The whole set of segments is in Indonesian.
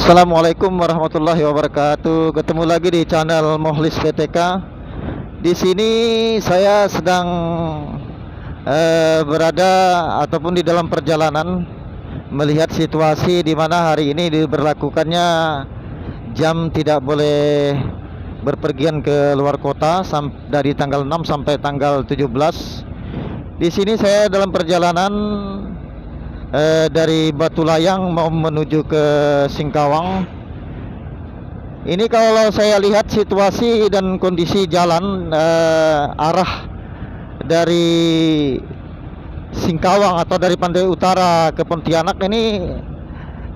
Assalamualaikum warahmatullahi wabarakatuh. Ketemu lagi di channel Mukhlis PTK. Di sini saya sedang berada ataupun di dalam perjalanan melihat situasi di mana hari ini diberlakukannya jam tidak boleh berpergian ke luar kota dari tanggal 6 sampai tanggal 17. Di sini saya dalam perjalanan dari Batu Layang mau menuju ke Singkawang. Ini kalau saya lihat situasi dan kondisi jalan arah dari Singkawang atau dari Pantai Utara ke Pontianak ini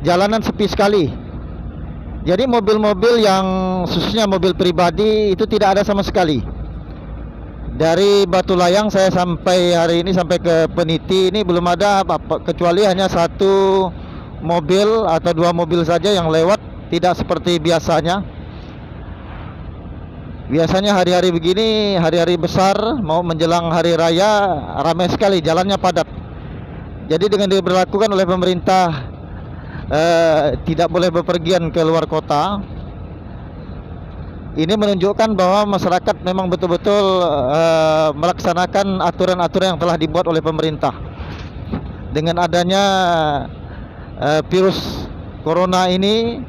jalanan sepi sekali. Jadi mobil-mobil yang khususnya mobil pribadi itu tidak ada sama sekali. Dari Batu Layang saya sampai hari ini sampai ke Peniti ini belum ada apa-apa kecuali hanya satu mobil atau dua mobil saja yang lewat, tidak seperti biasanya. Biasanya hari-hari begini, hari-hari besar mau menjelang hari raya ramai sekali, jalannya padat. Jadi dengan diberlakukan oleh pemerintah tidak boleh bepergian ke luar kota, ini menunjukkan bahwa masyarakat memang betul-betul melaksanakan aturan-aturan yang telah dibuat oleh pemerintah. Dengan adanya virus corona ini,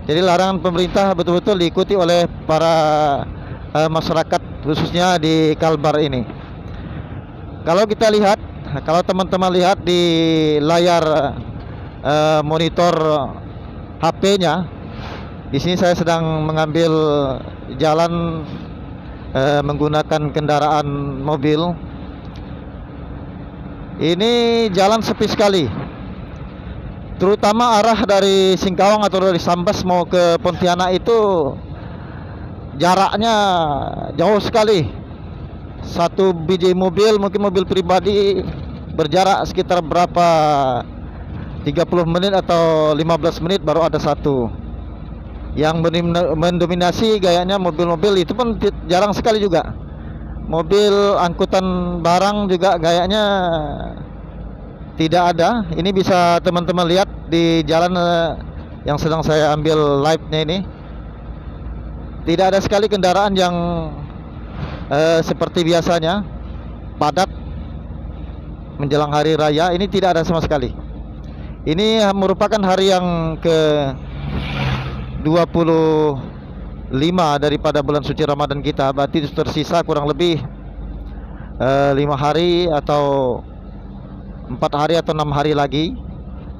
jadi larangan pemerintah betul-betul diikuti oleh para masyarakat khususnya di Kalbar ini. Kalau kita lihat, kalau teman-teman lihat di layar monitor HP-nya, di sini saya sedang mengambil jalan menggunakan kendaraan mobil. Ini jalan sepi sekali, terutama arah dari Singkawang atau dari Sambas mau ke Pontianak itu jaraknya jauh sekali. Satu biji mobil, mungkin mobil pribadi, berjarak sekitar berapa 30 menit atau 15 menit baru ada satu. Yang mendominasi gayanya mobil-mobil itu pun jarang sekali juga. Mobil angkutan barang juga gayanya tidak ada. Ini bisa teman-teman lihat di jalan yang sedang saya ambil live-nya ini. Tidak ada sekali kendaraan yang seperti biasanya padat menjelang hari raya. Ini tidak ada sama sekali. Ini merupakan hari yang ke 25 daripada bulan suci Ramadan kita. Berarti tersisa kurang lebih 5 hari atau 4 hari atau 6 hari lagi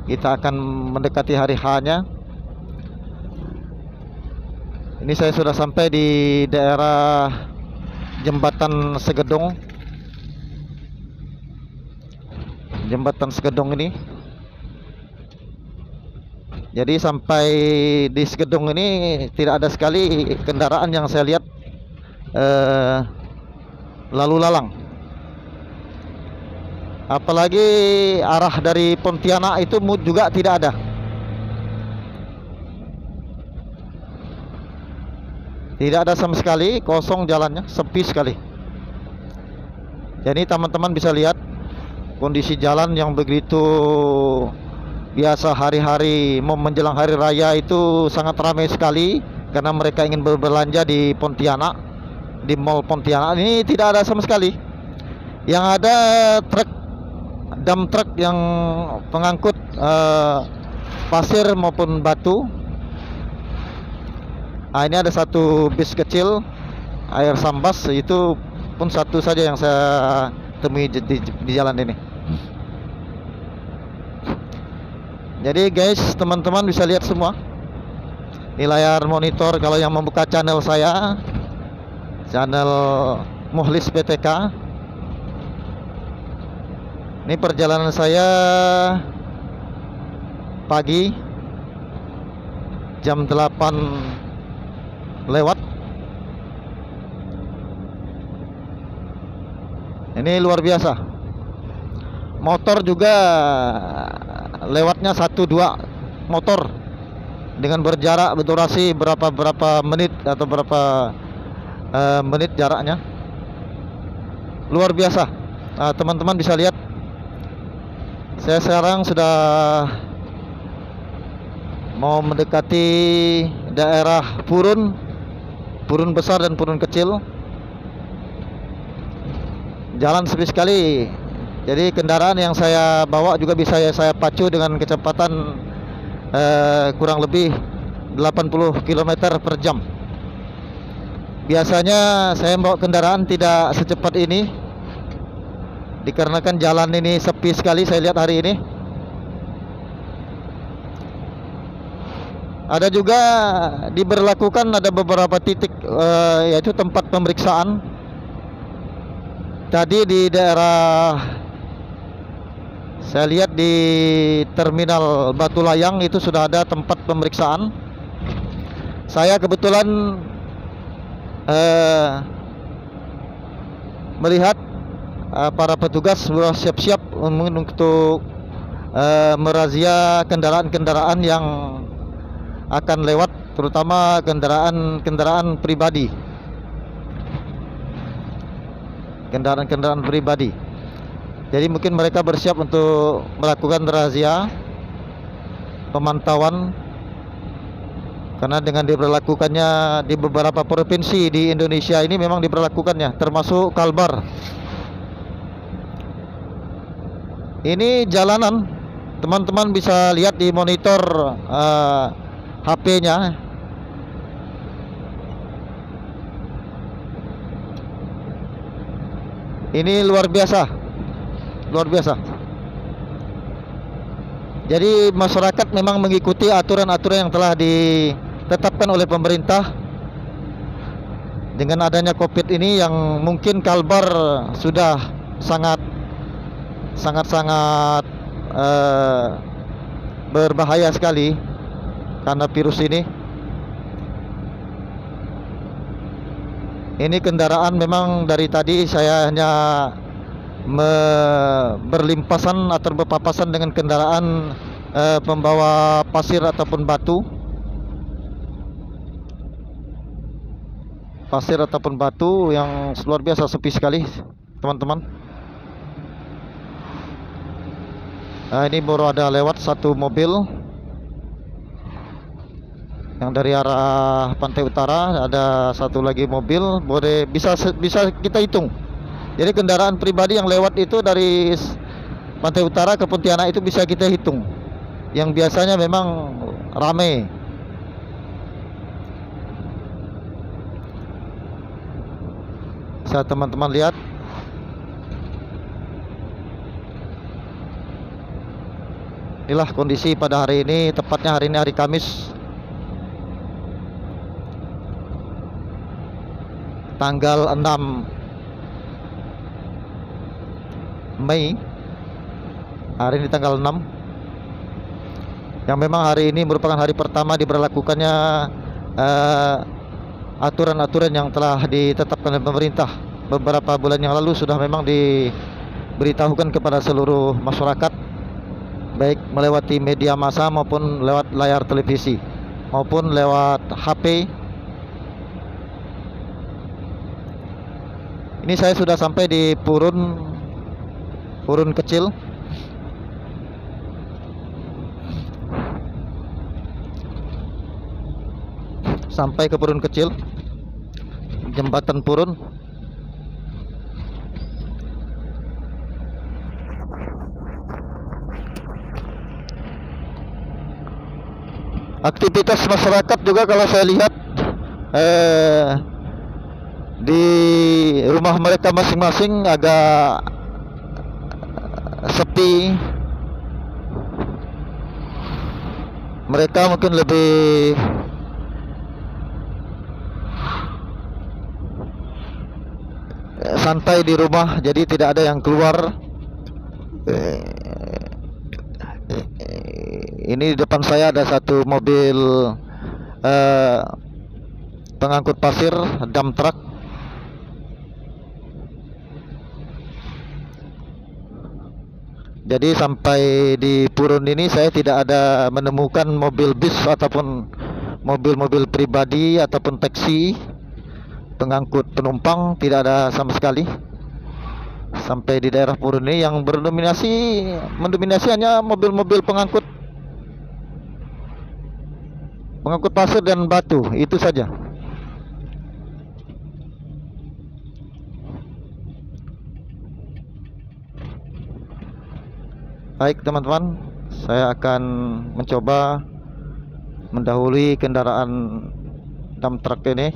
kita akan mendekati hari H-nya. Ini saya sudah sampai di daerah Jembatan Segedong. Jembatan Segedong ini. Jadi sampai di Segedong ini tidak ada sekali kendaraan yang saya lihat lalu lalang. Apalagi arah dari Pontianak itu juga tidak ada. Tidak ada sama sekali, kosong jalannya, sepi sekali. Jadi teman-teman bisa lihat kondisi jalan yang begitu biasa hari-hari mau menjelang hari raya itu sangat ramai sekali karena mereka ingin berbelanja di Pontianak, di Mall Pontianak. Ini tidak ada sama sekali. Yang ada dump truck yang pengangkut pasir maupun batu. Ini ada satu bis kecil air Sambas, itu pun satu saja yang saya temui di jalan ini. Jadi guys, teman-teman bisa lihat semua di layar monitor kalau yang membuka channel saya, channel Mukhlis PTK. Ini perjalanan saya pagi jam 8 lewat. Ini luar biasa. Motor juga lewatnya 1-2 motor dengan berjarak berdurasi berapa menit atau berapa menit jaraknya. Luar biasa. Teman-teman bisa lihat, saya sekarang sudah mau mendekati daerah Purun, Purun besar dan Purun kecil. Jalan sepi sekali. Jadi kendaraan yang saya bawa juga bisa saya pacu dengan kecepatan kurang lebih 80 km per jam. Biasanya saya bawa kendaraan tidak secepat ini, dikarenakan jalan ini sepi sekali saya lihat hari ini. Ada juga diberlakukan ada beberapa titik yaitu tempat pemeriksaan. Tadi di daerah saya lihat di terminal Batu Layang itu sudah ada tempat pemeriksaan. Saya kebetulan melihat para petugas sudah siap-siap untuk merazia kendaraan-kendaraan yang akan lewat, terutama kendaraan pribadi. Kendaraan-kendaraan pribadi. Jadi mungkin mereka bersiap untuk melakukan razia, pemantauan, karena dengan diberlakukannya di beberapa provinsi di Indonesia ini memang diberlakukannya, termasuk Kalbar. Ini jalanan, teman-teman bisa lihat di monitor HP-nya. Ini luar biasa. Luar biasa. Jadi masyarakat memang mengikuti aturan-aturan yang telah ditetapkan oleh pemerintah. Dengan adanya Covid ini yang mungkin Kalbar sudah sangat berbahaya sekali karena virus ini. Ini kendaraan memang dari tadi saya hanya berlimpasan atau berpapasan dengan kendaraan pembawa pasir ataupun batu. Pasir ataupun batu yang luar biasa sepi sekali, teman-teman. Nah, ini baru ada lewat satu mobil yang dari arah pantai utara, ada satu lagi mobil, bisa kita hitung. Jadi kendaraan pribadi yang lewat itu dari pantai utara ke Pontianak itu bisa kita hitung. Yang biasanya memang ramai. Bisa teman-teman lihat. Inilah kondisi pada hari ini, tepatnya hari ini hari Kamis, tanggal 6 Mei. Hari ini tanggal 6, yang memang hari ini merupakan hari pertama diberlakukannya aturan-aturan yang telah ditetapkan oleh pemerintah. Beberapa bulan yang lalu sudah memang diberitahukan kepada seluruh masyarakat, baik melewati media massa maupun lewat layar televisi maupun lewat HP. Ini saya sudah sampai di Purun kecil. Sampai ke Purun kecil, jembatan Purun. Aktivitas masyarakat juga kalau saya lihat di rumah mereka masing-masing agak sepi. Mereka mungkin lebih santai di rumah, jadi tidak ada yang keluar. Ini di depan saya ada satu mobil pengangkut pasir, dump truck. Jadi sampai di Purun ini saya tidak ada menemukan mobil bis ataupun mobil-mobil pribadi ataupun taksi pengangkut penumpang, tidak ada sama sekali. Sampai di daerah Purun ini yang mendominasi hanya mobil-mobil pengangkut pengangkut pasir dan batu, itu saja. Baik teman-teman, saya akan mencoba mendahului kendaraan dump truck ini.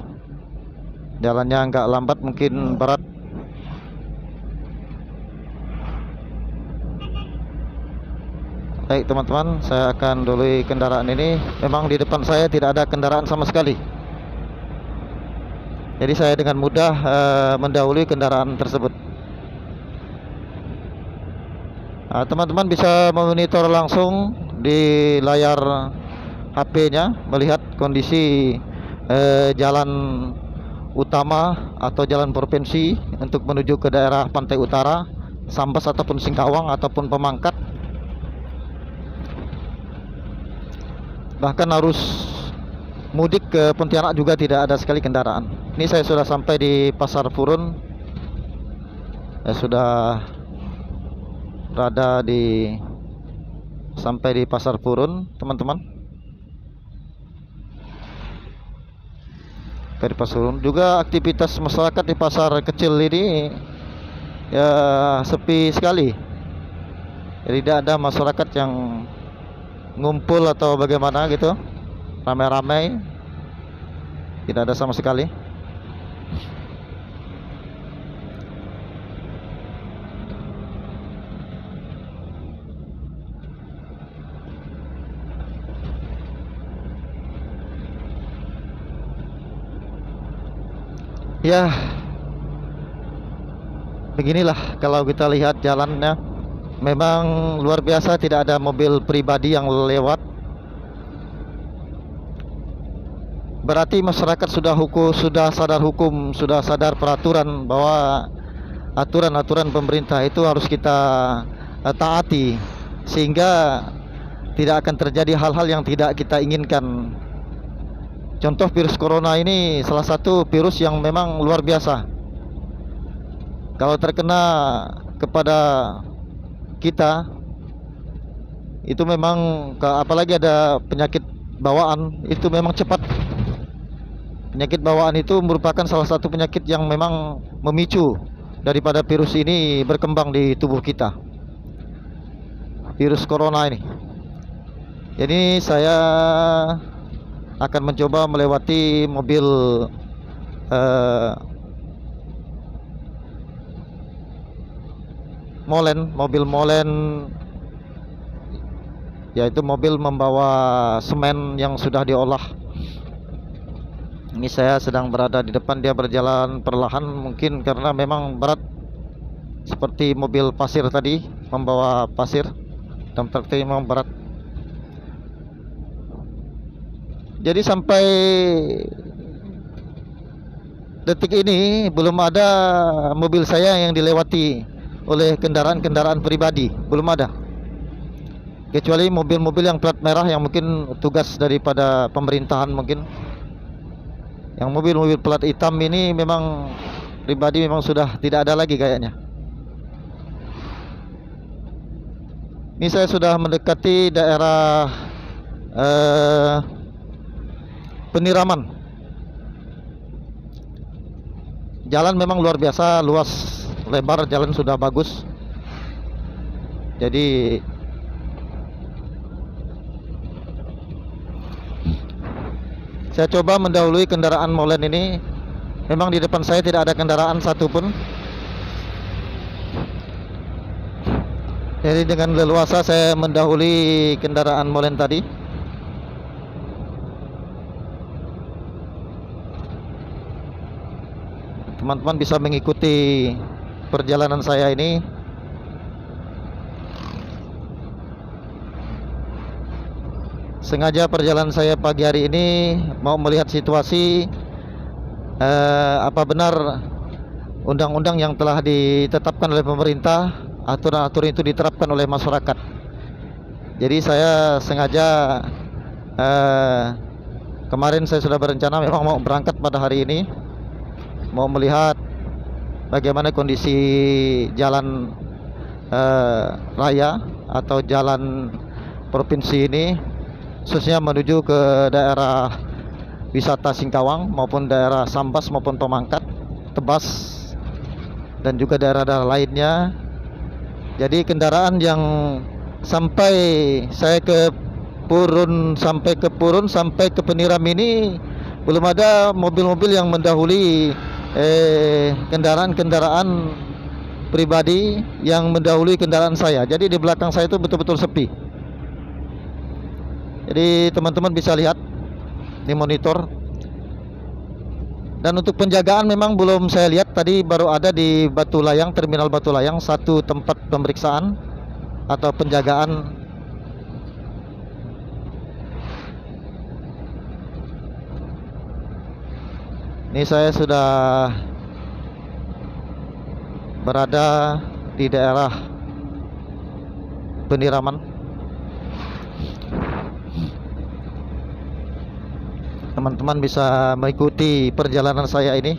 Jalannya agak lambat, mungkin berat. Baik teman-teman, saya akan dahului kendaraan ini. Memang di depan saya tidak ada kendaraan sama sekali, jadi saya dengan mudah mendahului kendaraan tersebut. Teman-teman bisa memonitor langsung di layar HP-nya, melihat kondisi jalan utama atau jalan provinsi untuk menuju ke daerah pantai utara, Sambas ataupun Singkawang ataupun Pemangkat. Bahkan arus mudik ke Pontianak juga tidak ada sekali kendaraan. Ini saya sudah sampai di Pasar Purun. Saya sudah berada sampai di Pasar Purun, teman-teman. Dari Pasar Purun juga aktivitas masyarakat di pasar kecil ini ya sepi sekali. Jadi tidak ada masyarakat yang ngumpul atau bagaimana gitu, ramai-ramai, tidak ada sama sekali. Ya, beginilah kalau kita lihat jalannya. Memang luar biasa, tidak ada mobil pribadi yang lewat. Berarti masyarakat sudah sadar hukum, sudah sadar peraturan, bahwa aturan-aturan pemerintah itu harus kita taati, sehingga tidak akan terjadi hal-hal yang tidak kita inginkan. Contoh virus corona ini salah satu virus yang memang luar biasa. Kalau terkena kepada kita, itu memang apalagi ada penyakit bawaan, itu memang cepat. Penyakit bawaan itu merupakan salah satu penyakit yang memang memicu daripada virus ini berkembang di tubuh kita, virus corona ini. Jadi saya akan mencoba melewati mobil molen, yaitu mobil membawa semen yang sudah diolah. Ini saya sedang berada di depan, dia berjalan perlahan, mungkin karena memang berat, seperti mobil pasir tadi, membawa pasir. Dump truck ini memang berat. Jadi sampai detik ini belum ada mobil saya yang dilewati oleh kendaraan-kendaraan pribadi, belum ada. Kecuali mobil-mobil yang plat merah yang mungkin tugas daripada pemerintahan mungkin. Yang mobil-mobil plat hitam ini memang pribadi, memang sudah tidak ada lagi kayaknya. Ini saya sudah mendekati daerah Peniraman. Jalan memang luar biasa, luas, lebar, jalan sudah bagus. Jadi saya coba mendahului kendaraan molen ini. Memang di depan saya tidak ada kendaraan satupun. Jadi dengan leluasa saya mendahului kendaraan molen tadi. Teman-teman bisa mengikuti perjalanan saya ini. Sengaja perjalanan saya pagi hari ini mau melihat situasi apa benar undang-undang yang telah ditetapkan oleh pemerintah, aturan-aturan itu diterapkan oleh masyarakat. Jadi saya sengaja kemarin saya sudah berencana memang mau berangkat pada hari ini, mau melihat bagaimana kondisi jalan raya atau jalan provinsi ini. khususnya menuju ke daerah wisata Singkawang maupun daerah Sambas maupun Pemangkat, Tebas, dan juga daerah-daerah lainnya. Jadi kendaraan yang sampai saya ke Purun, sampai ke Peniram ini belum ada mobil-mobil yang mendahului kendaraan-kendaraan pribadi yang mendahului kendaraan saya. Jadi di belakang saya itu betul-betul sepi. Jadi teman-teman bisa lihat di monitor. Dan untuk penjagaan memang belum saya lihat, tadi baru ada di Batu Layang, Terminal Batu Layang, satu tempat pemeriksaan atau penjagaan. Ini saya sudah berada di daerah Peniraman. Teman-teman bisa mengikuti perjalanan saya ini.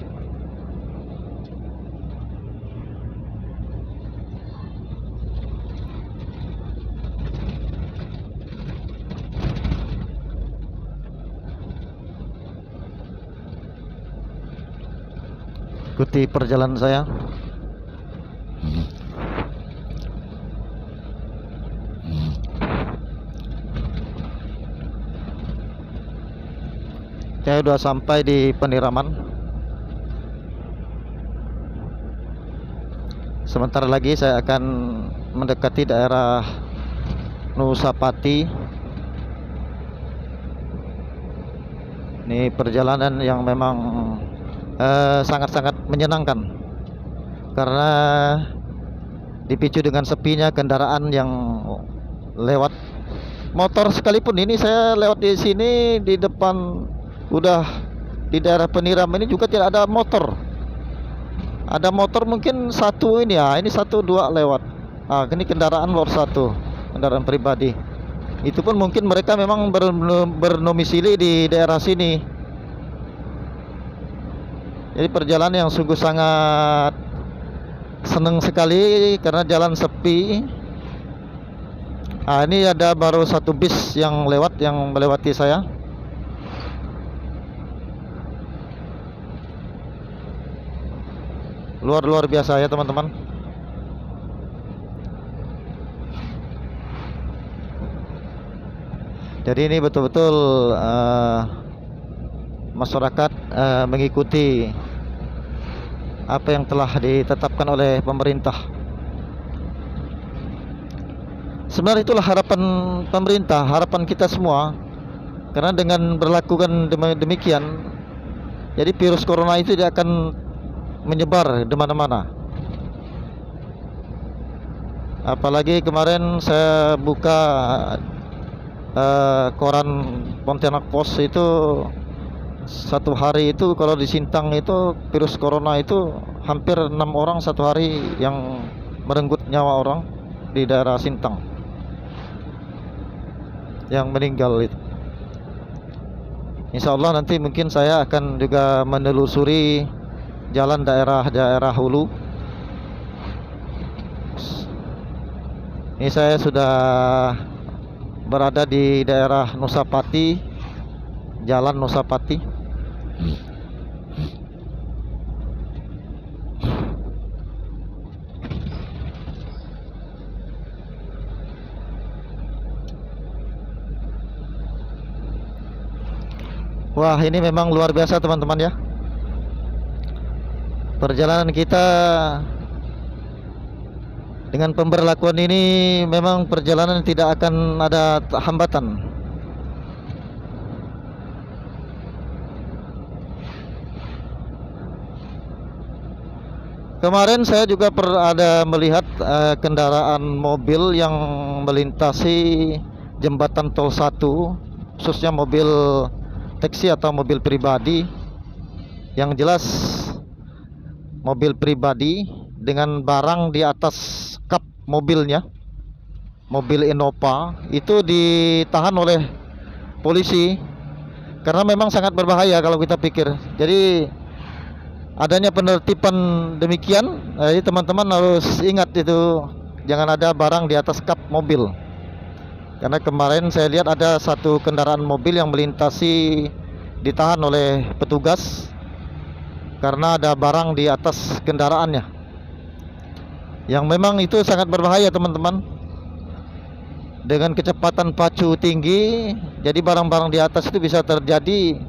Ikuti perjalanan saya. Saya sudah sampai di Peniraman. Sebentar lagi saya akan mendekati daerah Nusapati. Ini perjalanan yang memang sangat-sangat menyenangkan karena dipicu dengan sepinya kendaraan yang lewat. Motor sekalipun, ini saya lewat di sini di depan, udah di daerah Peniram ini juga tidak ada motor. Ada motor mungkin satu ini ya, ini satu dua lewat. Ah, ini kendaraan nomor satu, kendaraan pribadi. Itu pun mungkin mereka memang bernomisili di daerah sini. Jadi perjalanan yang sungguh sangat senang sekali karena jalan sepi. Ah, ini ada baru satu bis yang lewat, yang melewati saya. Luar biasa ya teman-teman. Jadi ini betul-betul masyarakat mengikuti apa yang telah ditetapkan oleh pemerintah. Sebenarnya itulah harapan pemerintah, harapan kita semua. Karena dengan berlakukan demikian, jadi virus corona itu tidak akan menyebar di mana-mana. Apalagi kemarin saya buka koran Pontianak Post itu, satu hari itu kalau di Sintang itu virus corona itu hampir 6 orang satu hari yang merenggut nyawa orang di daerah Sintang yang meninggal itu. Insya Allah nanti mungkin saya akan juga menelusuri jalan daerah-daerah hulu. Ini saya sudah berada di daerah Nusapati, Jalan Nusapati. Wah, ini memang luar biasa teman-teman ya. Perjalanan kita dengan pemberlakuan ini memang perjalanan tidak akan ada hambatan. Kemarin saya juga ada melihat kendaraan mobil yang melintasi jembatan Tol 1, khususnya mobil taksi atau mobil pribadi. Yang jelas mobil pribadi dengan barang di atas kap mobilnya, mobil Innova, itu ditahan oleh polisi karena memang sangat berbahaya kalau kita pikir. Jadi adanya penertiban demikian, jadi teman-teman harus ingat itu, jangan ada barang di atas kap mobil. Karena kemarin saya lihat ada satu kendaraan mobil yang melintasi, ditahan oleh petugas karena ada barang di atas kendaraannya, yang memang itu sangat berbahaya teman-teman. Dengan kecepatan pacu tinggi, jadi barang-barang di atas itu bisa terjadi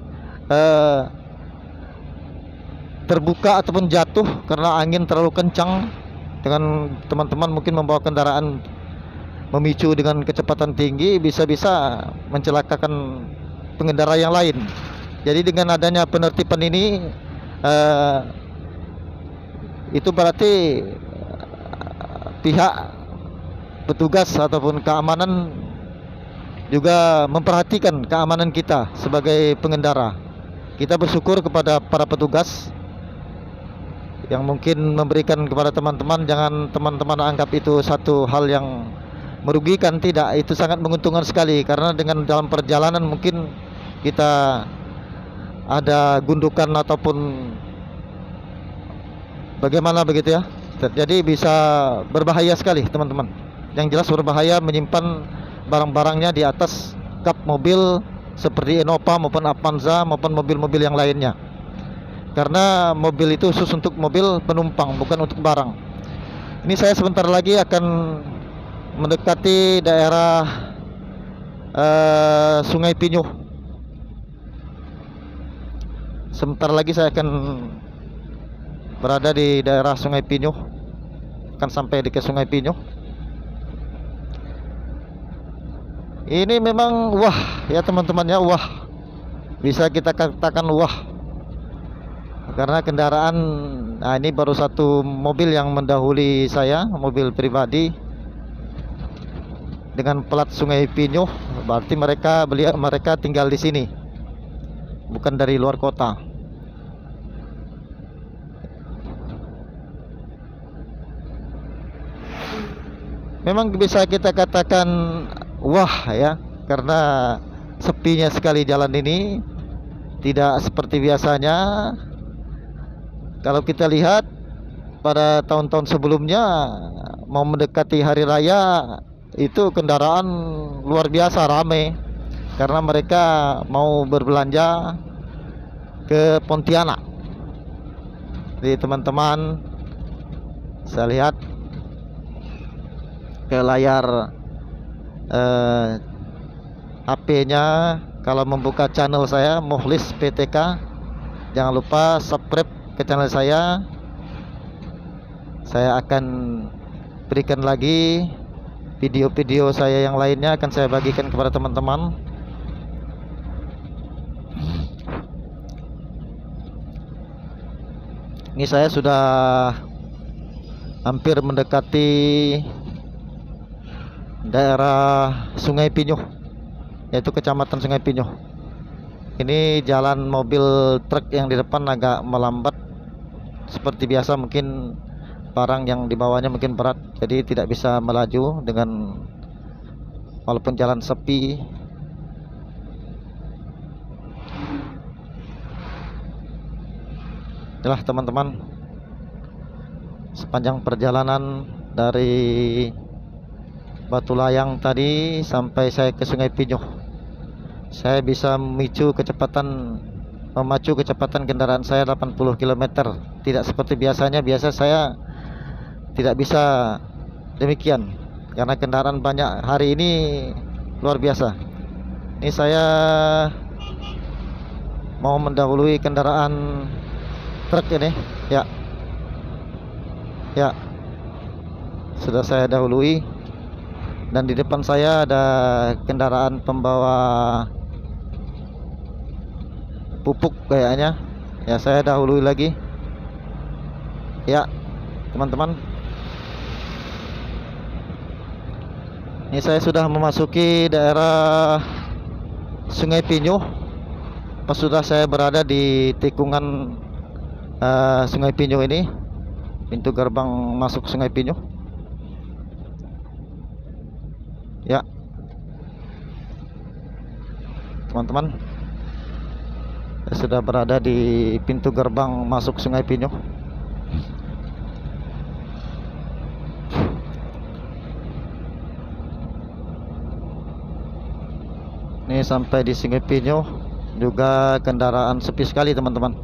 terbuka ataupun jatuh karena angin terlalu kencang. Dengan teman-teman mungkin membawa kendaraan memicu dengan kecepatan tinggi, bisa-bisa mencelakakan pengendara yang lain. Jadi dengan adanya penertiban ini, itu berarti pihak petugas ataupun keamanan juga memperhatikan keamanan kita sebagai pengendara. Kita bersyukur kepada para petugas yang mungkin memberikan kepada teman-teman. Jangan teman-teman anggap itu satu hal yang merugikan, tidak, itu sangat menguntungkan sekali. Karena dengan dalam perjalanan mungkin kita ada gundukan ataupun bagaimana begitu ya, jadi bisa berbahaya sekali teman-teman. Yang jelas berbahaya menyimpan barang-barangnya di atas kap mobil seperti Innova maupun Avanza maupun mobil-mobil yang lainnya. Karena mobil itu khusus untuk mobil penumpang, bukan untuk barang. Ini saya sebentar lagi akan mendekati daerah Sungai Pinyuh. Sebentar lagi saya akan berada di daerah Sungai Pinyuh, akan sampai di ke Sungai Pinyuh. Ini memang wah ya teman-teman ya, wah, bisa kita katakan wah, karena kendaraan, nah ini baru satu mobil yang mendahului saya, mobil pribadi dengan plat Sungai Pinyuh. Berarti mereka tinggal di sini, bukan dari luar kota. Memang bisa kita katakan wah ya, karena sepinya sekali jalan ini, tidak seperti biasanya. Kalau kita lihat pada tahun-tahun sebelumnya, mau mendekati hari raya, itu kendaraan luar biasa ramai, karena mereka mau berbelanja ke Pontianak. Jadi teman-teman, saya lihat ke layar HP-nya, kalau membuka channel saya Mukhlis PTK, jangan lupa subscribe ke channel saya. Saya akan berikan lagi video-video saya yang lainnya, akan saya bagikan kepada teman-teman. Ini saya sudah hampir mendekati daerah Sungai Pinyuh, yaitu kecamatan Sungai Pinyuh. Ini jalan mobil truk yang di depan agak melambat seperti biasa, mungkin barang yang dibawanya mungkin berat, jadi tidak bisa melaju dengan walaupun jalan sepi. Itulah teman-teman, sepanjang perjalanan dari Batu Layang tadi sampai saya ke Sungai Pinyuh, saya bisa memacu kecepatan kendaraan saya 80 km. Tidak seperti biasanya, biasa saya tidak bisa demikian karena kendaraan banyak. Hari ini luar biasa. Ini saya mau mendahului kendaraan truk ini ya. Ya, sudah saya dahului. Dan di depan saya ada kendaraan pembawa pupuk kayaknya. Ya, saya dahului lagi. Ya, teman-teman. Ini saya sudah memasuki daerah Sungai Pinyuh. Pas sudah saya berada di tikungan Sungai Pinyuh ini, pintu gerbang masuk Sungai Pinyuh. Ya, teman-teman, saya sudah berada di pintu gerbang masuk Sungai Pinyuh. Ini sampai di Sungai Pinyo juga kendaraan sepi sekali teman-teman.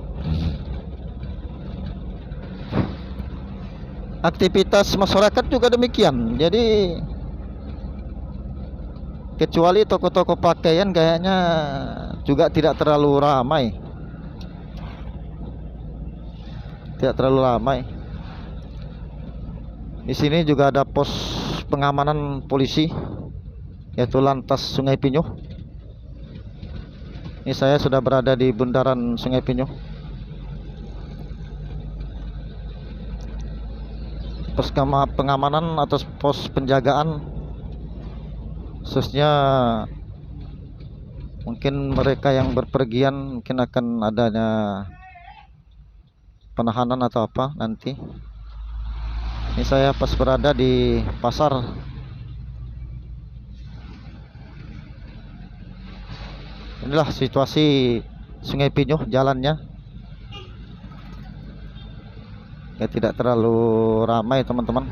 Aktivitas masyarakat juga demikian. Jadi kecuali toko-toko pakaian kayaknya juga tidak terlalu ramai. Tidak terlalu ramai. Di sini juga ada pos pengamanan polisi, yaitu Lantas Sungai Pinyo. Ini saya sudah berada di bundaran Sungai Pinyo. Pos pengamanan atau pos penjagaan, khususnya mungkin mereka yang berpergian, mungkin akan adanya penahanan atau apa nanti. Ini saya pas berada di pasar. Inilah situasi Sungai Pinyo jalannya. Ya tidak terlalu ramai teman-teman.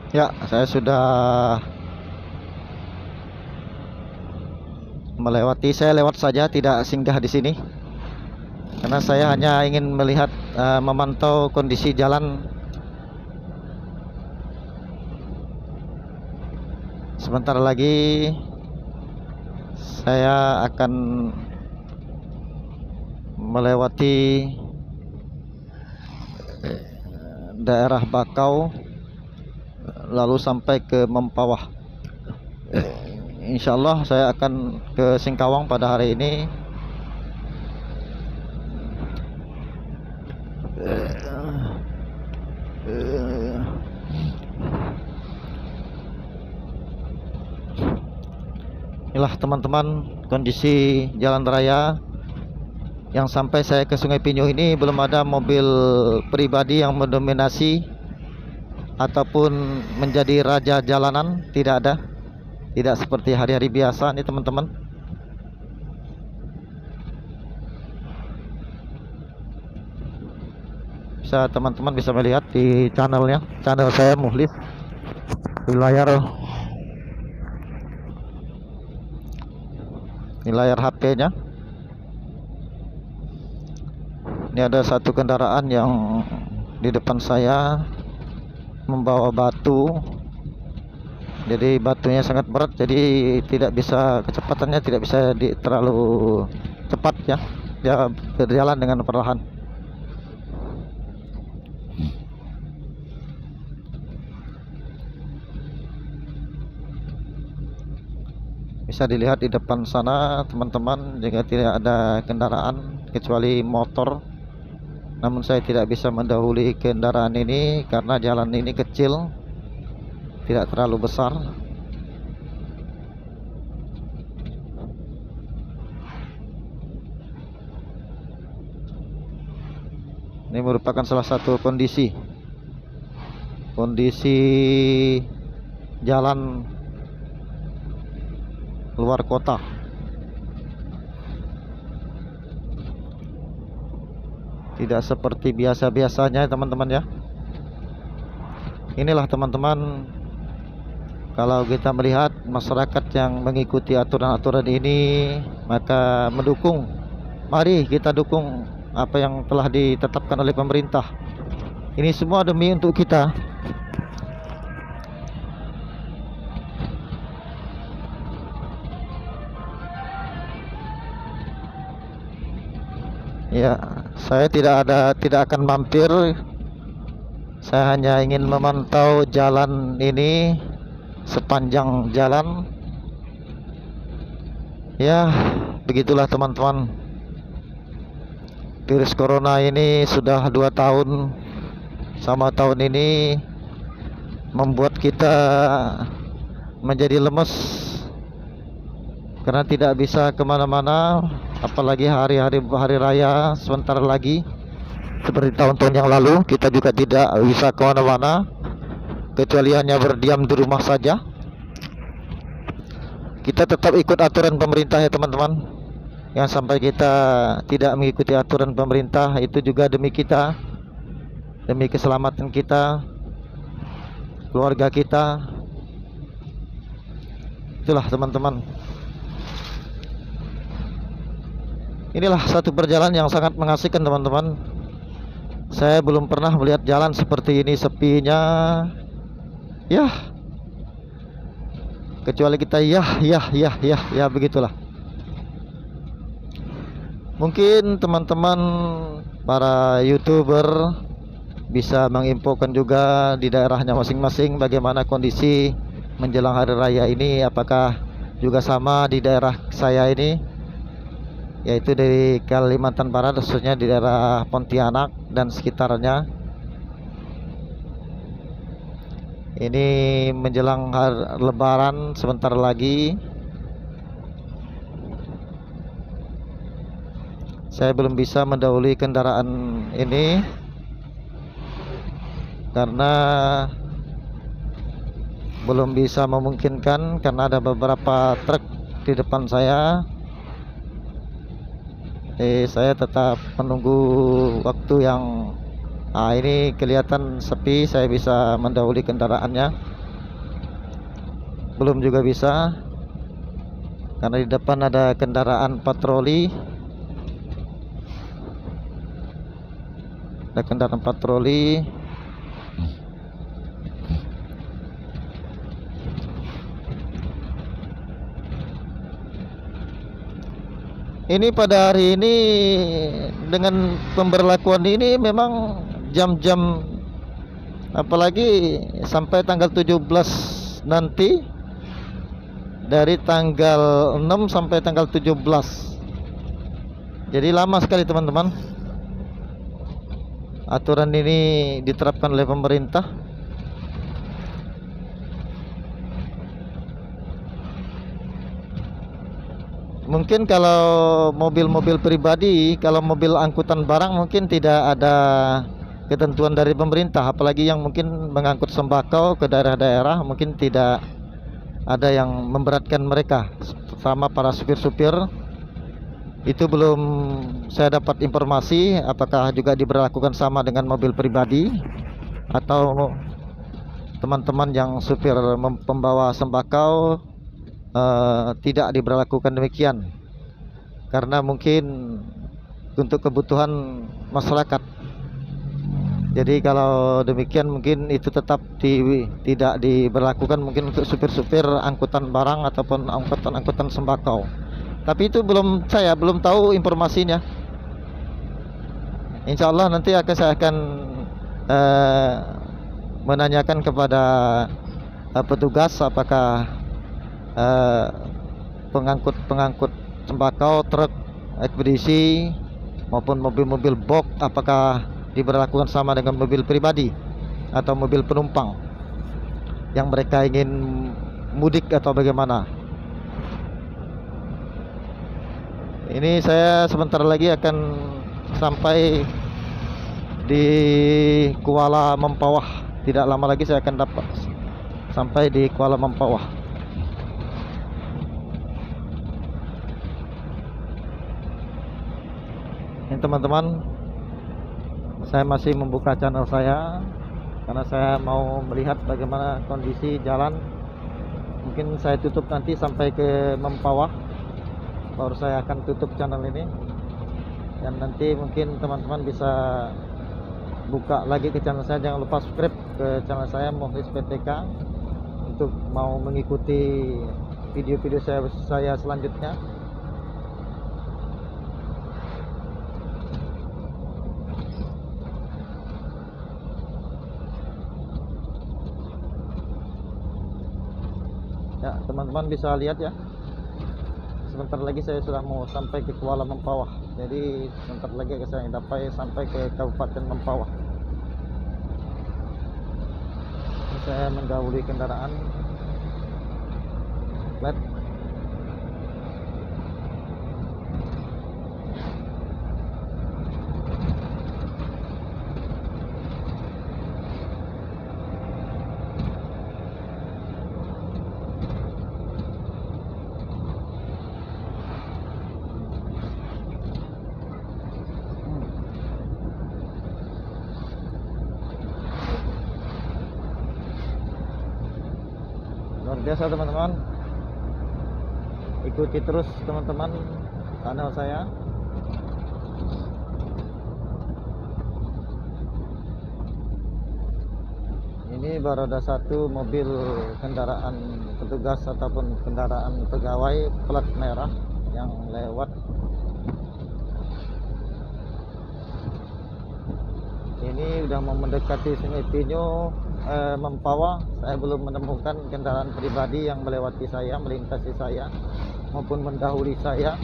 Ya, saya sudah melewati. Saya lewat saja, tidak singgah di sini, karena saya hanya ingin melihat, memantau kondisi jalan. Sebentar lagi saya akan melewati daerah Bakau, lalu sampai ke Mempawah. Insya Allah saya akan ke Singkawang pada hari ini. Inilah teman-teman kondisi jalan raya. Yang sampai saya ke Sungai Pinyo ini belum ada mobil pribadi yang mendominasi ataupun menjadi raja jalanan, tidak ada. Tidak seperti hari-hari biasa nih teman-teman. Teman-teman bisa melihat di channel saya Muhlif, di layar HP-nya. Ini ada satu kendaraan yang di depan saya membawa batu. Jadi batunya sangat berat, jadi tidak bisa, kecepatannya tidak bisa terlalu cepat ya. Dia berjalan dengan perlahan. Bisa dilihat di depan sana teman-teman, juga tidak ada kendaraan kecuali motor. Namun saya tidak bisa mendahului kendaraan ini karena jalan ini kecil, tidak terlalu besar. Ini merupakan salah satu kondisi jalan luar kota. Tidak seperti biasa-biasanya teman-teman ya. Inilah teman-teman, kalau kita melihat masyarakat yang mengikuti aturan-aturan ini, maka mendukung. Mari kita dukung apa yang telah ditetapkan oleh pemerintah. Ini semua demi untuk kita. Ya, saya tidak akan mampir. Saya hanya ingin memantau jalan ini sepanjang jalan. Ya, begitulah teman-teman. Virus corona ini sudah 2 tahun. Sama tahun ini membuat kita menjadi lemes karena tidak bisa kemana-mana. Apalagi hari raya sebentar lagi. Seperti tahun-tahun yang lalu, kita juga tidak bisa kemana-mana kecuali hanya berdiam di rumah saja. kita tetap ikut aturan pemerintah ya teman-teman. Yang sampai kita tidak mengikuti aturan pemerintah itu juga demi kita, demi keselamatan kita, keluarga kita. Itulah teman-teman. Inilah satu perjalanan yang sangat mengasihkan teman-teman. Saya belum pernah melihat jalan seperti ini sepinya. Ya. Kecuali kita ya begitulah. Mungkin teman-teman para YouTuber bisa menginfokan juga di daerahnya masing-masing bagaimana kondisi menjelang hari raya ini, apakah juga sama di daerah saya ini, yaitu dari Kalimantan Barat, khususnya di daerah Pontianak dan sekitarnya. Ini menjelang hari Lebaran sebentar lagi. Saya belum bisa mendahului kendaraan ini karena belum bisa memungkinkan, karena ada beberapa truk di depan saya. Saya tetap menunggu waktu yang ini kelihatan sepi, saya bisa mendahului kendaraannya. Belum juga bisa karena di depan ada kendaraan patroli. Ada kendaraan patroli. Ini pada hari ini dengan pemberlakuan ini memang jam-jam, apalagi sampai tanggal 17 nanti, dari tanggal 6 sampai tanggal 17. Jadi lama sekali teman-teman. Aturan ini diterapkan oleh pemerintah. Mungkin kalau mobil-mobil pribadi, kalau mobil angkutan barang mungkin tidak ada ketentuan dari pemerintah, apalagi yang mungkin mengangkut sembako ke daerah-daerah, mungkin tidak ada yang memberatkan mereka. Sama para supir-supir itu belum saya dapat informasi apakah juga diberlakukan sama dengan mobil pribadi atau teman-teman yang supir pembawa sembako tidak diberlakukan demikian, karena mungkin untuk kebutuhan masyarakat. Jadi kalau demikian mungkin itu tetap tidak diberlakukan mungkin untuk supir-supir angkutan barang ataupun angkutan sembako. Tapi itu saya belum tahu informasinya. Insya Allah nanti saya akan menanyakan kepada petugas apakah pengangkut sembako, truk ekspedisi maupun mobil-mobil box apakah diberlakukan sama dengan mobil pribadi atau mobil penumpang yang mereka ingin mudik atau bagaimana. Ini saya sebentar lagi akan sampai di Kuala Mempawah. Tidak lama lagi saya akan dapat sampai di Kuala Mempawah. Ini teman-teman, saya masih membuka channel saya karena saya mau melihat bagaimana kondisi jalan. Mungkin saya tutup nanti sampai ke Mempawah, baru saya akan tutup channel ini. Dan nanti mungkin teman-teman bisa buka lagi ke channel saya. Jangan lupa subscribe ke channel saya Mukhlis PTK untuk mau mengikuti video-video saya selanjutnya. Ya, teman-teman bisa lihat ya. Sebentar lagi saya sudah mau sampai ke Kuala Mempawah. Jadi sebentar lagi saya dapat sampai ke Kabupaten Mempawah. Ini saya mendahului kendaraan flat. biasa teman-teman, ikuti terus teman-teman channel saya. Ini baru ada satu mobil kendaraan petugas ataupun kendaraan pegawai plat merah yang lewat. Ini udah mau mendekati Sungai Pinyo, Mempawah. Saya belum menemukan kendaraan pribadi yang melewati saya, melintasi saya maupun mendahului saya.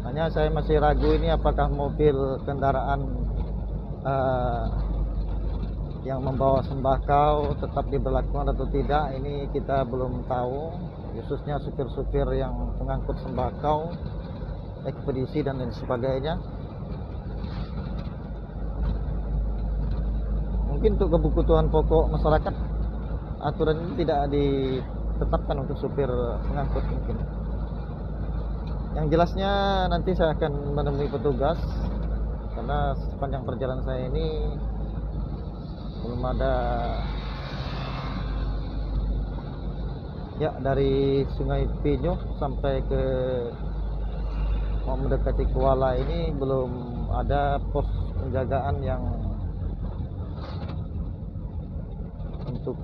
Hanya saya masih ragu ini apakah mobil kendaraan yang membawa sembako tetap diberlakukan atau tidak. Ini kita belum tahu, khususnya supir-supir yang mengangkut sembako, ekspedisi dan lain sebagainya. Mungkin untuk kebutuhan pokok masyarakat aturan ini tidak ditetapkan untuk supir pengangkut mungkin. Yang jelasnya nanti saya akan menemui petugas, karena sepanjang perjalanan saya ini belum ada, ya, dari Sungai Pinyo sampai ke mau mendekati Kuala ini belum ada pos penjagaan yang untuk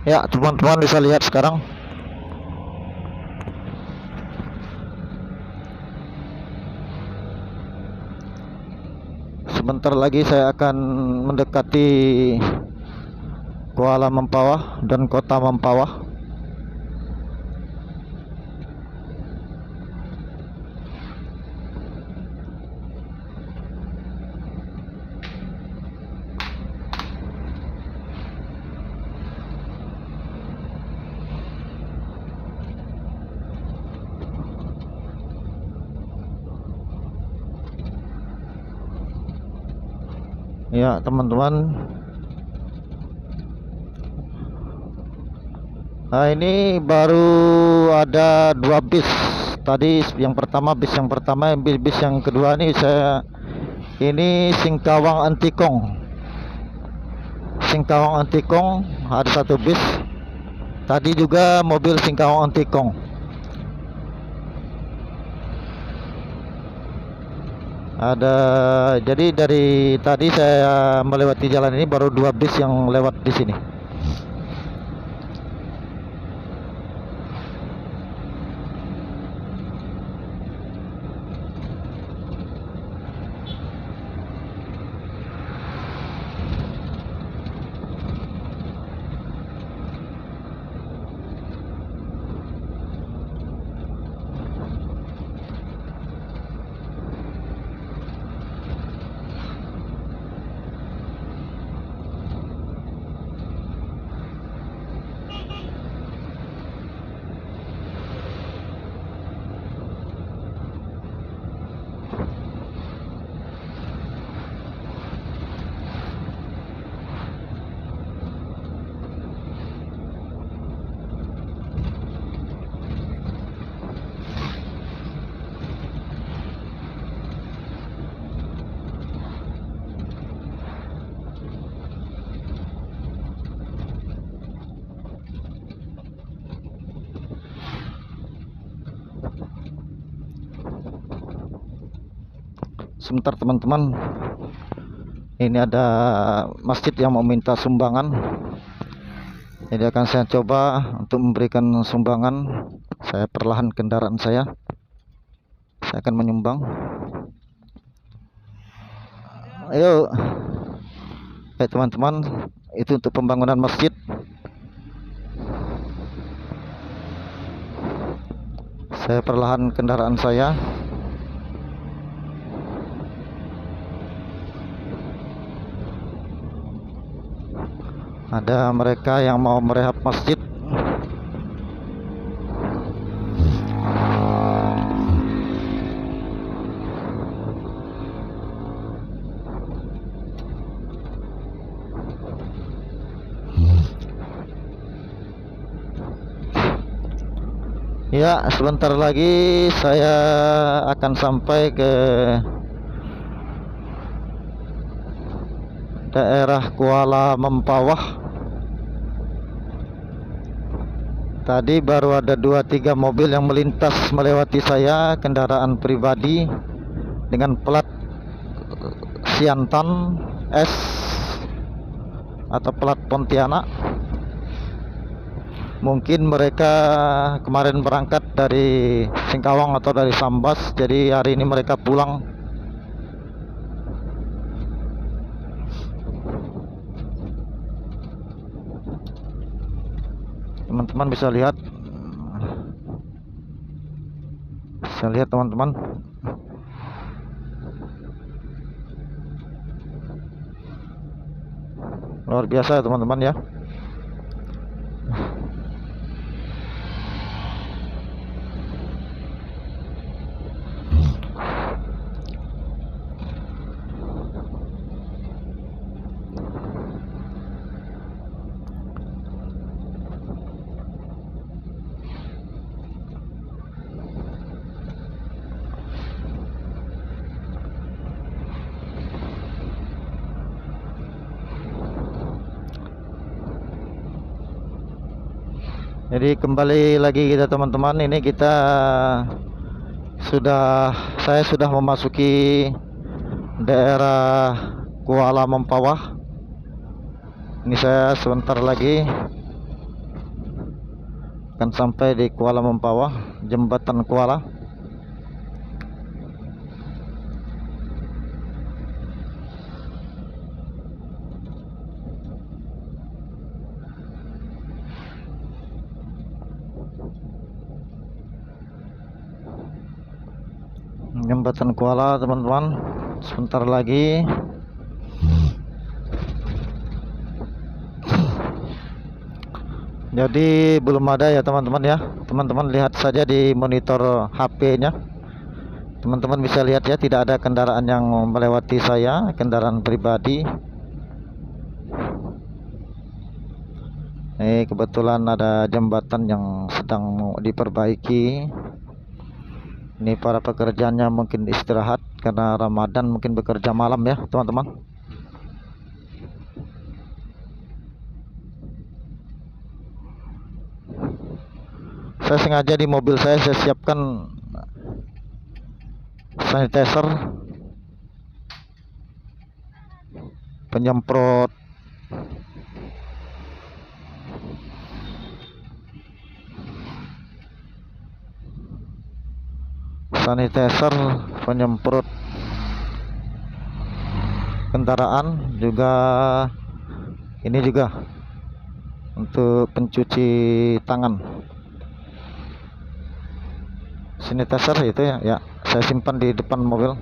ya, teman-teman bisa lihat sekarang. Sebentar lagi saya akan mendekati Kuala Mempawah dan Kota Mempawah. Ya teman-teman, nah ini baru ada 2 bis. Tadi bis yang pertama, bis yang kedua ini ini Singkawang Antikong ada 1 bis. Tadi juga mobil Singkawang Antikong. Jadi dari tadi saya melewati jalan ini baru 2 bis yang lewat di sini. Sebentar teman-teman, ini ada masjid yang mau minta sumbangan. Jadi akan saya coba untuk memberikan sumbangan. Saya perlahan kendaraan saya akan menyumbang. Ayo, teman-teman, itu untuk pembangunan masjid. Saya perlahan kendaraan saya. Ada mereka yang mau merehab masjid. Ya, sebentar lagi saya akan sampai ke daerah Kuala Mempawah. Tadi baru ada 2-3 mobil yang melintas melewati saya, kendaraan pribadi dengan plat Siantan S atau plat Pontianak. Mungkin mereka kemarin berangkat dari Singkawang atau dari Sambas, jadi hari ini mereka pulang. Teman-teman bisa lihat teman-teman. Luar biasa ya teman-teman ya. Jadi kembali lagi kita teman-teman, ini saya sudah memasuki daerah Kuala Mempawah. Ini saya sebentar lagi akan sampai di Kuala Mempawah, Jembatan Kuala. Jembatan Kuala teman-teman, sebentar lagi. Jadi belum ada ya teman-teman ya. Teman-teman lihat saja di monitor HP-nya. Teman-teman bisa lihat ya, tidak ada kendaraan yang melewati saya, kendaraan pribadi. Ini kebetulan ada jembatan yang sedang diperbaiki. Ini para pekerjanya mungkin istirahat karena Ramadan, mungkin bekerja malam ya teman-teman. Saya sengaja di mobil saya siapkan sanitizer, penyemprot penyemprot kendaraan, juga ini juga untuk pencuci tangan. Sanitizer itu ya, saya simpan di depan mobil.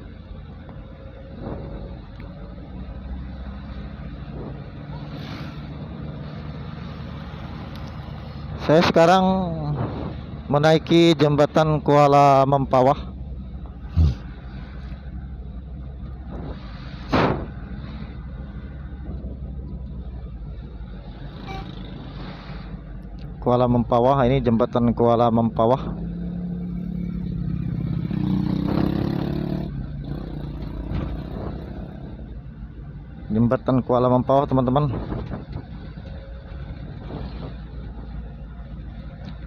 Saya sekarang menaiki jembatan Kuala Mempawah. Kuala Mempawah, ini jembatan Kuala Mempawah. Jembatan Kuala Mempawah teman-teman.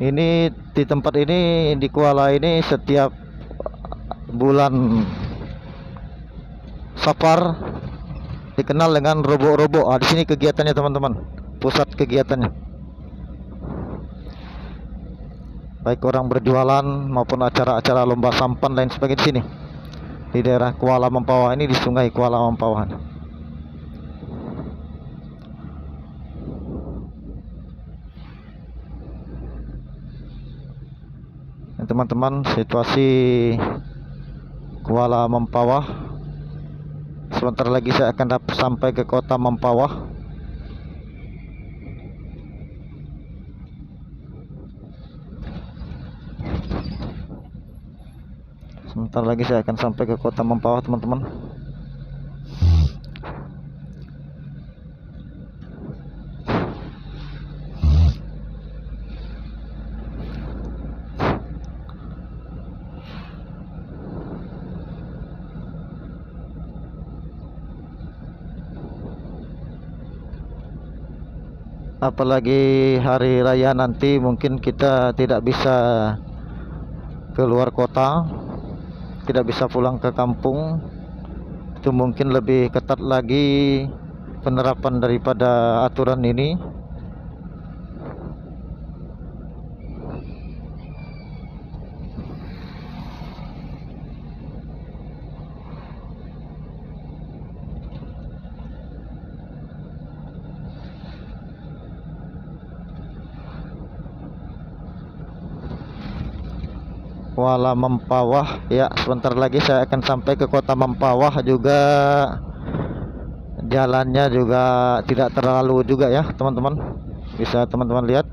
Ini di tempat ini, di Kuala ini, setiap bulan Safar dikenal dengan robo-robo. Di sini kegiatannya teman-teman, pusat kegiatannya. Baik orang berjualan maupun acara-acara lomba sampan lain sebagainya di sini. Di daerah Kuala Mempawah ini, di Sungai Kuala Mempawah. teman-teman situasi Kuala Mempawah. Sebentar lagi saya akan sampai ke kota Mempawah. Sebentar lagi saya akan sampai ke kota Mempawah, teman-teman. Apalagi hari raya nanti mungkin kita tidak bisa keluar kota, tidak bisa pulang ke kampung. Itu mungkin lebih ketat lagi penerapan daripada aturan ini. Kuala Mempawah ya, sebentar lagi saya akan sampai ke kota Mempawah juga. Jalannya juga tidak terlalu juga ya teman-teman, bisa teman-teman lihat.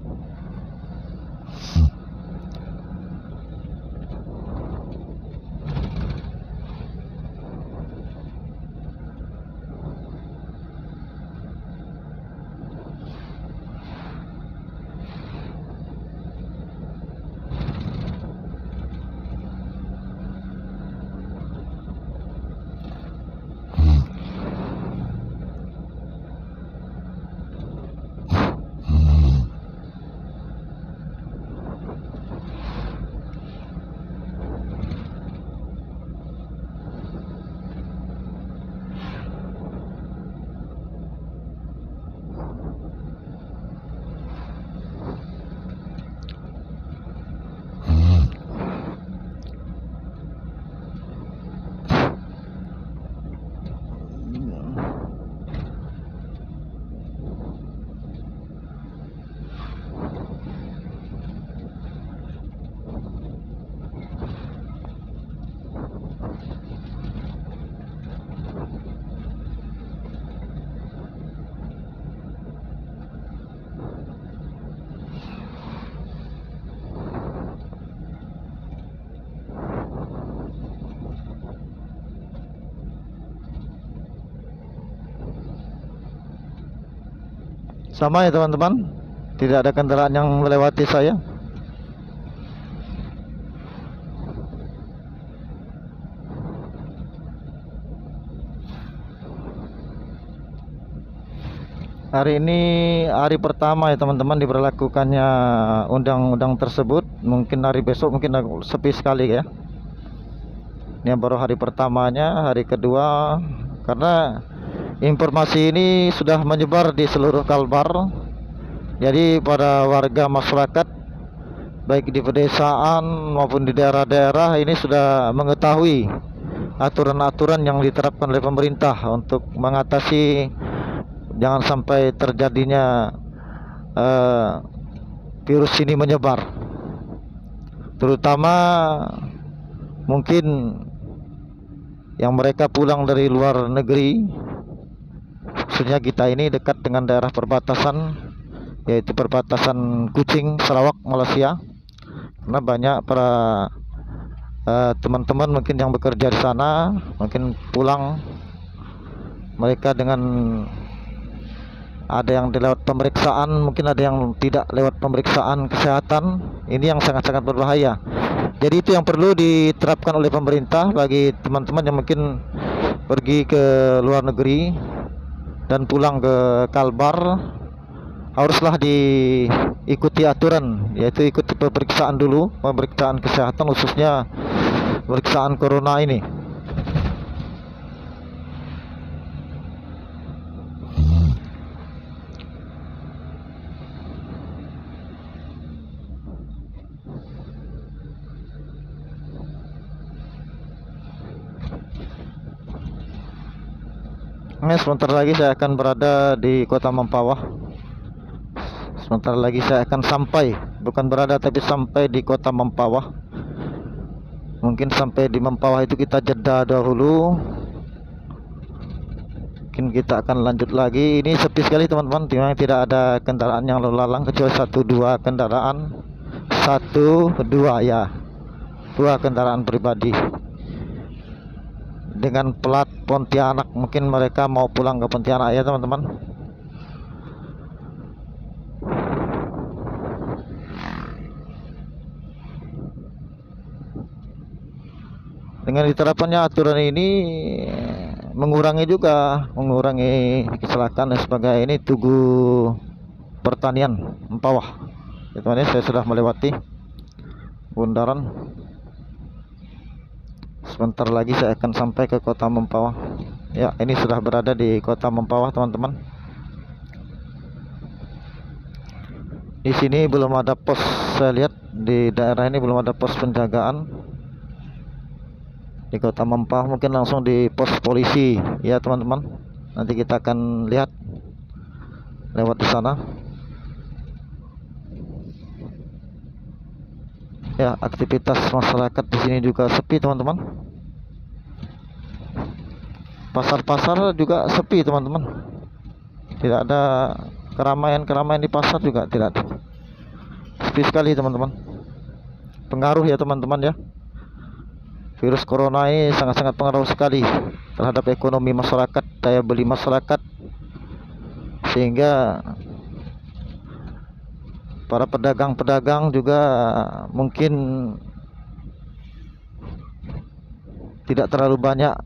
Sama ya teman-teman, tidak ada kendaraan yang melewati saya. Hari ini hari pertama ya teman-teman diberlakukannya undang-undang tersebut. Mungkin hari besok mungkin sepi sekali ya. Ini baru hari pertamanya, hari kedua, karena informasi ini sudah menyebar di seluruh Kalbar. Jadi pada warga masyarakat baik di pedesaan maupun di daerah-daerah ini sudah mengetahui aturan-aturan yang diterapkan oleh pemerintah untuk mengatasi jangan sampai terjadinya virus ini menyebar. Terutama mungkin yang mereka pulang dari luar negeri, khususnya kita ini dekat dengan daerah perbatasan, yaitu perbatasan Kuching, Sarawak, Malaysia. Karena banyak para teman-teman mungkin yang bekerja di sana, mungkin pulang mereka dengan ada yang lewat pemeriksaan, mungkin ada yang tidak lewat pemeriksaan kesehatan. Ini yang sangat-sangat berbahaya. Jadi itu yang perlu diterapkan oleh pemerintah bagi teman-teman yang mungkin pergi ke luar negeri dan pulang ke Kalbar. Haruslah diikuti aturan, yaitu ikuti pemeriksaan dulu, pemeriksaan kesehatan, khususnya pemeriksaan corona ini. Sebentar lagi saya akan berada di kota Mempawah. Sebentar lagi saya akan sampai, bukan berada tapi sampai di kota Mempawah. Mungkin sampai di Mempawah itu kita jeda dahulu. Mungkin kita akan lanjut lagi. Ini sepi sekali teman-teman, tidak ada kendaraan yang lalu lalang kecuali 1-2 kendaraan. 1-2 ya, 2 kendaraan pribadi dengan plat Pontianak. Mungkin mereka mau pulang ke Pontianak ya teman-teman. Dengan diterapkannya aturan ini mengurangi kecelakaan dan sebagainya. Ini Tugu Pertanian Mempawah ya teman-teman. Saya sudah melewati bundaran. Sebentar lagi saya akan sampai ke kota Mempawah. Ya, ini sudah berada di kota Mempawah teman-teman. Di sini belum ada pos, saya lihat di daerah ini belum ada pos penjagaan. Di kota Mempawah mungkin langsung di pos polisi ya teman-teman. Nanti kita akan lihat lewat di sana. Ya, aktivitas masyarakat di sini juga sepi teman-teman. Pasar-pasar juga sepi teman-teman. Tidak ada keramaian di pasar, juga tidak ada. Sepi sekali teman-teman. Pengaruh ya teman-teman ya. Virus corona ini sangat-sangat pengaruh sekali terhadap ekonomi masyarakat, daya beli masyarakat, sehingga para pedagang-pedagang juga mungkin tidak terlalu banyak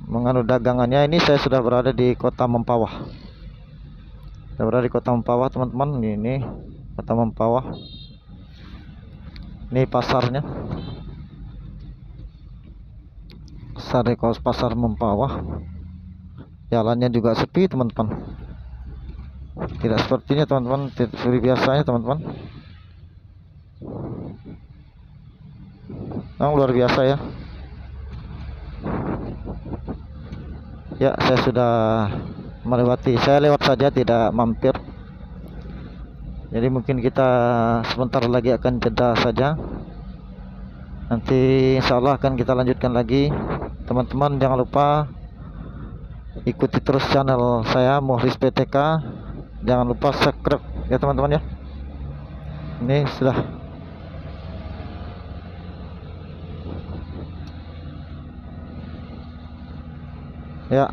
menganu dagangannya. Ini saya sudah berada di kota Mempawah. Saya berada di kota Mempawah teman-teman. Ini kota Mempawah. Ini pasarnya. Pasar Mempawah. Jalannya juga sepi teman-teman. Tidak sepertinya teman-teman, seperti biasanya teman-teman. Luar biasa ya. Ya, saya sudah melewati. Saya lewat saja, tidak mampir. Jadi mungkin kita sebentar lagi akan jeda saja. Nanti insya Allah akan kita lanjutkan lagi. Teman-teman jangan lupa ikuti terus channel saya Mukhlis PTK. Jangan lupa subscribe ya teman-teman ya. Ini sudah ya.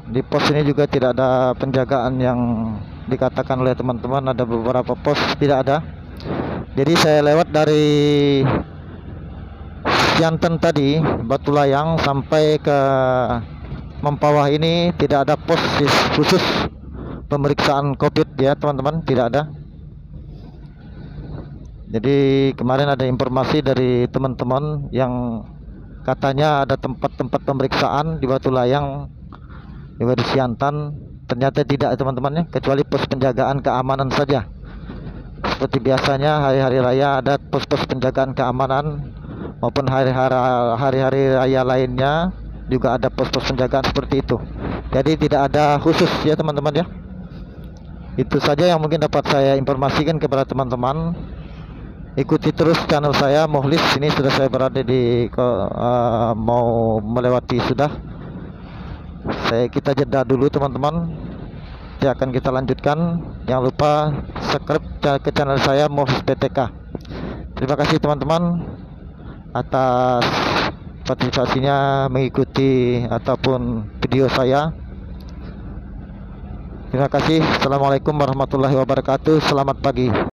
Di pos ini juga tidak ada penjagaan yang dikatakan oleh teman-teman. Ada beberapa pos tidak ada. Jadi saya lewat dari Sianten tadi, Batu Layang, sampai ke Mempawah ini tidak ada pos khusus pemeriksaan COVID ya teman-teman, tidak ada. Jadi kemarin ada informasi dari teman-teman yang katanya ada tempat-tempat pemeriksaan di Batu Layang, juga di Siantan. Ternyata tidak teman-teman ya, kecuali pos penjagaan keamanan saja. Seperti biasanya hari-hari raya ada pos-pos penjagaan keamanan, maupun hari-hari raya lainnya juga ada pos-pos penjagaan seperti itu. Jadi tidak ada khusus ya teman-teman ya. Itu saja yang mungkin dapat saya informasikan kepada teman-teman. Ikuti terus channel saya Mukhlis. Ini sudah saya berada di mau melewati sudah. Kita jeda dulu teman-teman. Akan kita lanjutkan. Jangan lupa subscribe ke channel saya Mukhlis PTK. Terima kasih teman-teman atas partisipasinya mengikuti ataupun video saya. Terima kasih. Assalamualaikum warahmatullahi wabarakatuh. Selamat pagi.